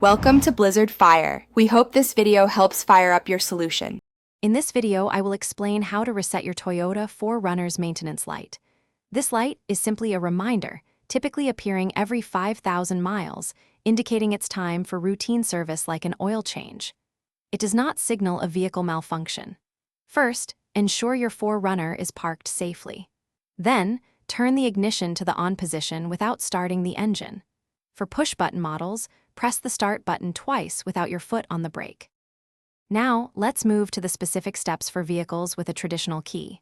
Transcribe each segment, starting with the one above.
Welcome to Blizzard Fire. We hope this video helps fire up your solution. In this video, I will explain how to reset your Toyota 4Runner's maintenance light. This light is simply a reminder, typically appearing every 5,000 miles, indicating it's time for routine service like an oil change. It does not signal a vehicle malfunction. First, ensure your 4Runner is parked safely. Then, turn the ignition to the on position without starting the engine. For push-button models, press the start button twice without your foot on the brake. Now, let's move to the specific steps for vehicles with a traditional key.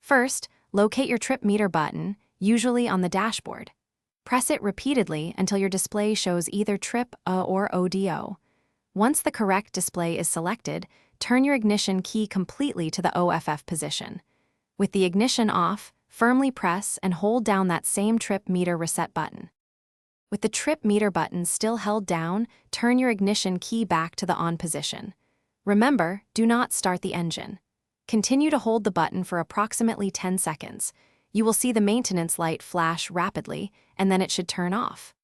First, locate your trip meter button, usually on the dashboard. Press it repeatedly until your display shows either trip or ODO. Once the correct display is selected, turn your ignition key completely to the OFF position. With the ignition off, firmly press and hold down that same trip meter reset button. With the trip meter button still held down, turn your ignition key back to the on position. Remember, do not start the engine. Continue to hold the button for approximately 10 seconds. You will see the maintenance light flash rapidly, and then it should turn off.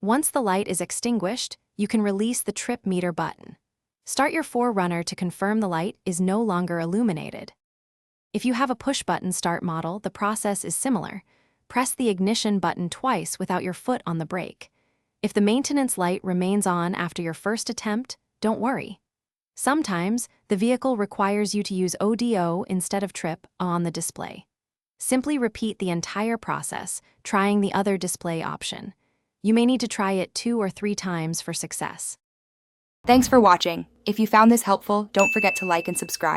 Once the light is extinguished, you can release the trip meter button. Start your 4Runner to confirm the light is no longer illuminated. If you have a push-button start model, the process is similar. Press the ignition button twice without your foot on the brake. If the maintenance light remains on after your first attempt, don't worry. Sometimes, the vehicle requires you to use ODO instead of trip on the display. Simply repeat the entire process, trying the other display option. You may need to try it 2 or 3 times for success. Thanks for watching. If you found this helpful, don't forget to like and subscribe.